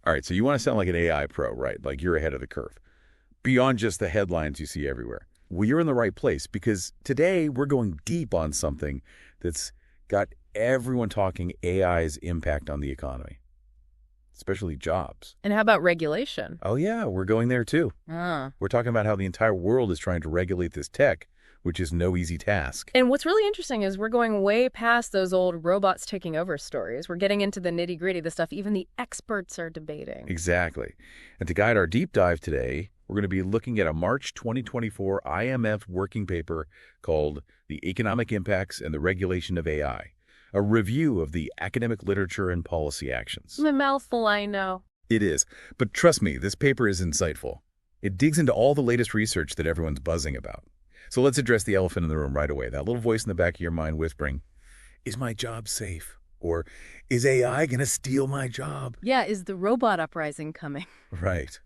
All right, so you want to sound like an AI pro, right? Like you're ahead of the curve, beyond just the headlines you see everywhere. Well, you're in the right place because today we're going deep on something that's got everyone talking AI's impact on the economy, especially jobs. And how about regulation? Oh, yeah, we're going there too. Ah. We're talking about how the entire world is trying to regulate this tech, which is no easy task. And what's really interesting is we're going way past those old robots taking over stories. We're getting into the nitty-gritty, the stuff even the experts are debating. Exactly. And to guide our deep dive today, we're going to be looking at a March 2024 IMF working paper called The Economic Impacts and the Regulation of AI, a review of the academic literature and policy actions. A mouthful, I know. It is. But trust me, this paper is insightful. It digs into all the latest research that everyone's buzzing about. So let's address the elephant in the room right away. That little voice in the back of your mind whispering, is my job safe? Or is AI going to steal my job? Yeah, is the robot uprising coming? Right.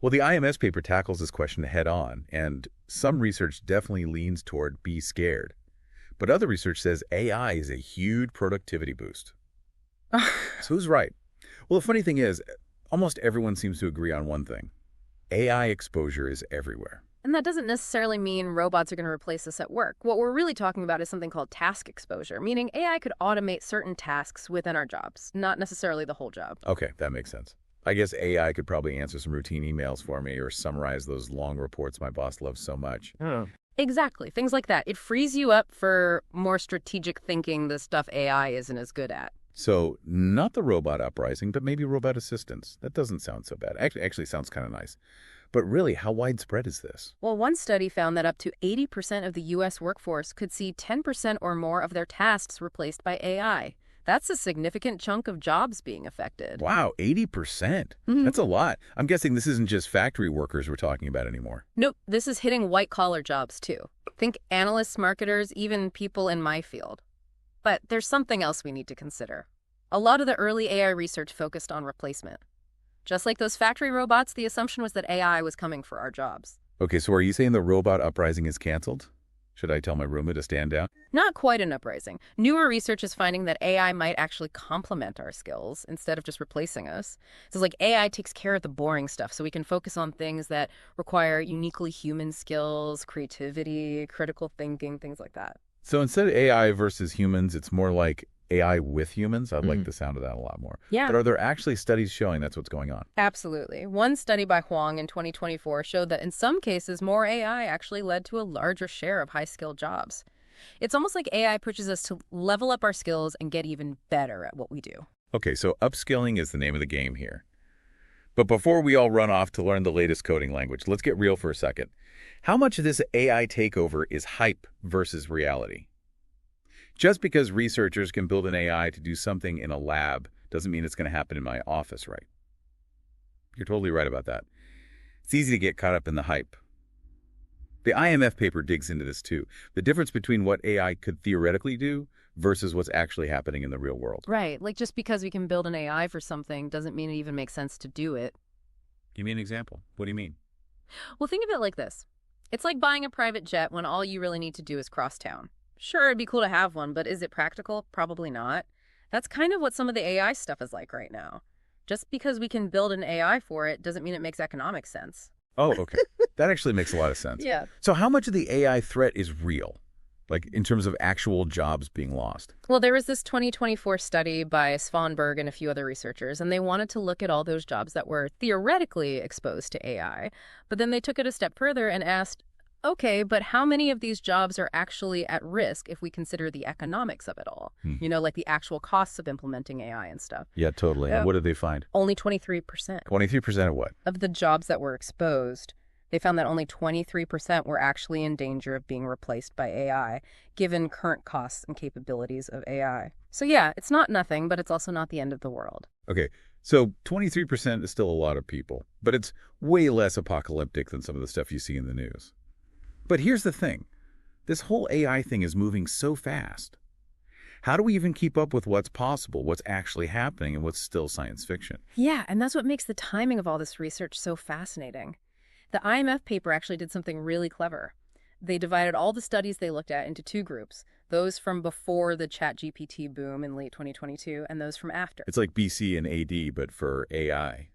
Well, the IMS paper tackles this question head on, and some research definitely leans toward be scared. But other research says AI is a huge productivity boost. So who's right? Well, the funny thing is, almost everyone seems to agree on one thing. AI exposure is everywhere. And that doesn't necessarily mean robots are going to replace us at work. What we're really talking about is something called task exposure, meaning AI could automate certain tasks within our jobs, not necessarily the whole job. Okay, that makes sense. I guess AI could probably answer some routine emails for me or summarize those long reports my boss loves so much. Oh. Exactly, things like that. It frees you up for more strategic thinking, the stuff AI isn't as good at. So not the robot uprising, but maybe robot assistance. That doesn't sound so bad. Actually sounds kind of nice. But really, how widespread is this? Well, one study found that up to 80% of the U.S. workforce could see 10% or more of their tasks replaced by AI. That's a significant chunk of jobs being affected. Wow, 80%. Mhm. That's a lot. I'm guessing this isn't just factory workers we're talking about anymore. Nope, this is hitting white-collar jobs, too. Think analysts, marketers, even people in my field. But there's something else we need to consider. A lot of the early AI research focused on replacement. Just like those factory robots, the assumption was that AI was coming for our jobs. Okay, so are you saying the robot uprising is canceled? Should I tell my roommate to stand down? Not quite an uprising. Newer research is finding that AI might actually complement our skills instead of just replacing us. So it's like AI takes care of the boring stuff so we can focus on things that require uniquely human skills, creativity, critical thinking, things like that. So instead of AI versus humans, it's more like AI with humans? I'd like the sound of that a lot more. Yeah. But are there actually studies showing that's what's going on? Absolutely. One study by Huang in 2024 showed that in some cases, more AI actually led to a larger share of high-skilled jobs. It's almost like AI pushes us to level up our skills and get even better at what we do. Okay, so upskilling is the name of the game here. But before we all run off to learn the latest coding language, let's get real for a second. How much of this AI takeover is hype versus reality? Just because researchers can build an AI to do something in a lab doesn't mean it's going to happen in my office, right? You're totally right about that. It's easy to get caught up in the hype. The IMF paper digs into this too. The difference between what AI could theoretically do versus what's actually happening in the real world. Right. Like just because we can build an AI for something doesn't mean it even makes sense to do it. Give me an example. What do you mean? Well, think of it like this. It's like buying a private jet when all you really need to do is cross town. Sure, it'd be cool to have one, but is it practical? Probably not. That's kind of what some of the AI stuff is like right now. Just because we can build an AI for it doesn't mean it makes economic sense. Oh, okay. That actually makes a lot of sense. Yeah. So how much of the AI threat is real? Like in terms of actual jobs being lost? Well, there was this 2024 study by Svanberg and a few other researchers, and they wanted to look at all those jobs that were theoretically exposed to AI. But then they took it a step further and asked, okay, but how many of these jobs are actually at risk if we consider the economics of it all? You know, like the actual costs of implementing AI and stuff. Yeah, totally. And what did they find? Only 23%. 23% of what? Of the jobs that were exposed, they found that only 23% were actually in danger of being replaced by AI, given current costs and capabilities of AI. So yeah, it's not nothing, but it's also not the end of the world. Okay, so 23% is still a lot of people, but it's way less apocalyptic than some of the stuff you see in the news. But here's the thing. This whole AI thing is moving so fast. How do we even keep up with what's possible, what's actually happening, and what's still science fiction? Yeah, and that's what makes the timing of all this research so fascinating. The IMF paper actually did something really clever. They divided all the studies they looked at into two groups, those from before the ChatGPT boom in late 2022 and those from after. It's like BC and AD, but for AI.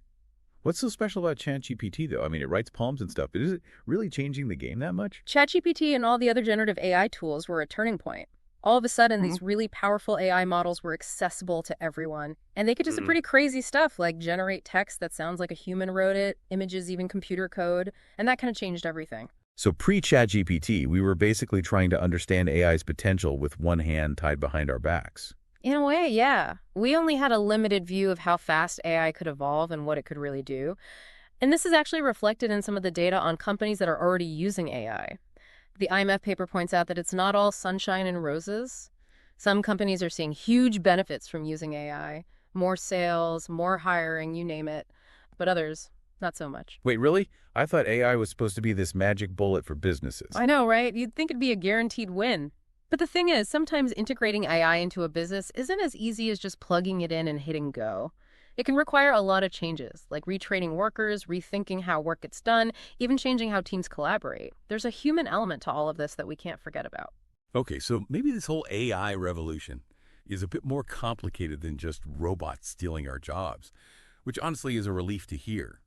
What's so special about ChatGPT, though? I mean, it writes poems and stuff, but is it really changing the game that much? ChatGPT and all the other generative AI tools were a turning point. All of a sudden, Hmm. these really powerful AI models were accessible to everyone, and they could do some pretty crazy stuff like generate text that sounds like a human wrote it, images, even computer code, and that kind of changed everything. So pre-ChatGPT, we were basically trying to understand AI's potential with one hand tied behind our backs. In a way, yeah. We only had a limited view of how fast AI could evolve and what it could really do. And this is actually reflected in some of the data on companies that are already using AI. The IMF paper points out that it's not all sunshine and roses. Some companies are seeing huge benefits from using AI, more sales, more hiring, you name it. But others, not so much. Wait, really? I thought AI was supposed to be this magic bullet for businesses. I know, right? You'd think it'd be a guaranteed win. But the thing is, sometimes integrating AI into a business isn't as easy as just plugging it in and hitting go. It can require a lot of changes, like retraining workers, rethinking how work gets done, even changing how teams collaborate. There's a human element to all of this that we can't forget about. Okay, so maybe this whole AI revolution is a bit more complicated than just robots stealing our jobs, which honestly is a relief to hear.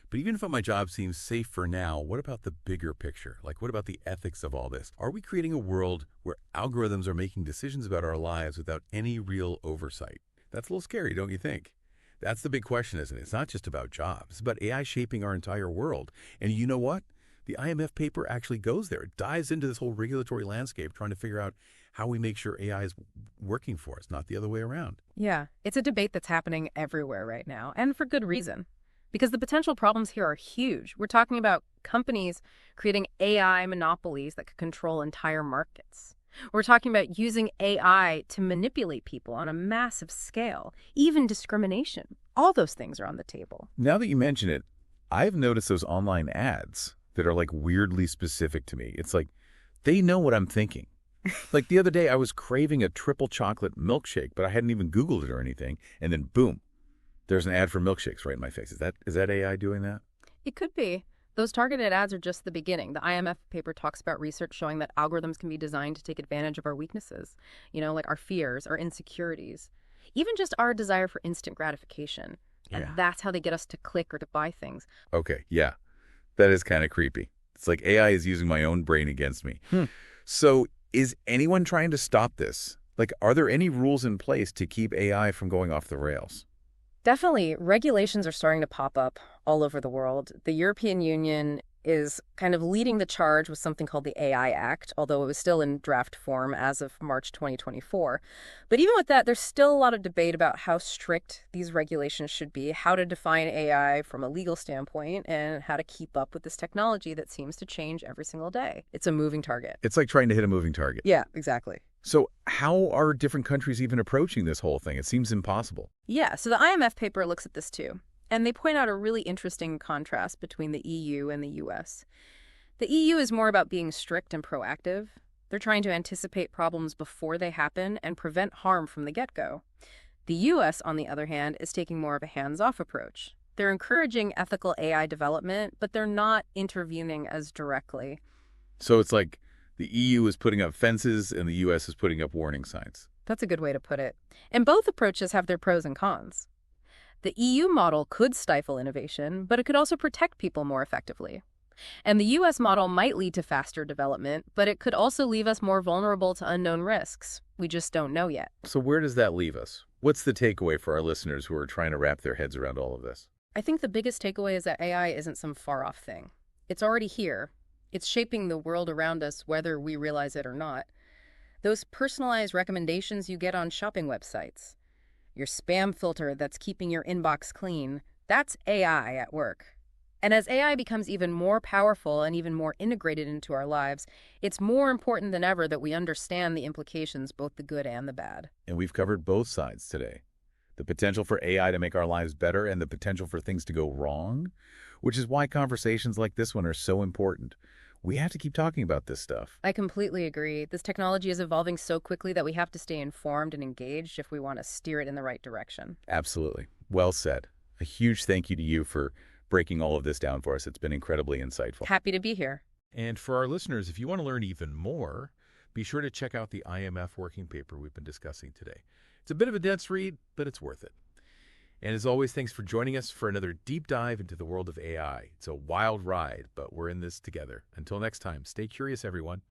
But even if my job seems safe for now, what about the bigger picture? Like, what about the ethics of all this? Are we creating a world where algorithms are making decisions about our lives without any real oversight? That's a little scary, don't you think? That's the big question, isn't it? It's not just about jobs. It's about AI shaping our entire world. And you know what? The IMF paper actually goes there. It dives into this whole regulatory landscape, trying to figure out how we make sure AI is working for us, not the other way around. Yeah, it's a debate that's happening everywhere right now, and for good reason. Because the potential problems here are huge. We're talking about companies creating AI monopolies that could control entire markets. We're talking about using AI to manipulate people on a massive scale, even discrimination. All those things are on the table. Now that you mention it, I've noticed those online ads that are like weirdly specific to me. It's like they know what I'm thinking. Like the other day, I was craving a triple chocolate milkshake, but I hadn't even Googled it or anything. And then boom, there's an ad for milkshakes right in my face. Is that AI doing that? It could be. Those targeted ads are just the beginning. The IMF paper talks about research showing that algorithms can be designed to take advantage of our weaknesses, like our fears, our insecurities, even just our desire for instant gratification. And Yeah. that's how they get us to click or to buy things. Okay, yeah. That is kind of creepy. It's like AI is using my own brain against me. So is anyone trying to stop this? Like, are there any rules in place to keep AI from going off the rails? Definitely, regulations are starting to pop up all over the world. The European Union is kind of leading the charge with something called the AI Act, although it was still in draft form as of March 2024. But even with that, there's still a lot of debate about how strict these regulations should be, how to define AI from a legal standpoint, and how to keep up with this technology that seems to change every single day. It's a moving target. It's like trying to hit a moving target. Yeah, exactly. So how are different countries even approaching this whole thing? It seems impossible. Yeah, so the IMF paper looks at this too. And they point out a really interesting contrast between the EU and the US. The EU is more about being strict and proactive. They're trying to anticipate problems before they happen and prevent harm from the get-go. The US, on the other hand, is taking more of a hands-off approach. They're encouraging ethical AI development, but they're not intervening as directly. So it's like the EU is putting up fences and the US is putting up warning signs. That's a good way to put it. And both approaches have their pros and cons. The EU model could stifle innovation, but it could also protect people more effectively. And the US model might lead to faster development, but it could also leave us more vulnerable to unknown risks. We just don't know yet. So where does that leave us? What's the takeaway for our listeners who are trying to wrap their heads around all of this? I think the biggest takeaway is that AI isn't some far-off thing. It's already here. It's shaping the world around us, whether we realize it or not. Those personalized recommendations you get on shopping websites, your spam filter that's keeping your inbox clean, that's AI at work. And as AI becomes even more powerful and even more integrated into our lives, it's more important than ever that we understand the implications, both the good and the bad. And we've covered both sides today. The potential for AI to make our lives better and the potential for things to go wrong, which is why conversations like this one are so important. We have to keep talking about this stuff. I completely agree. This technology is evolving so quickly that we have to stay informed and engaged if we want to steer it in the right direction. Absolutely. Well said. A huge thank you to you for breaking all of this down for us. It's been incredibly insightful. Happy to be here. And for our listeners, if you want to learn even more, be sure to check out the IMF working paper we've been discussing today. It's a bit of a dense read, but it's worth it. And as always, thanks for joining us for another deep dive into the world of AI. It's a wild ride, but we're in this together. Until next time, stay curious, everyone.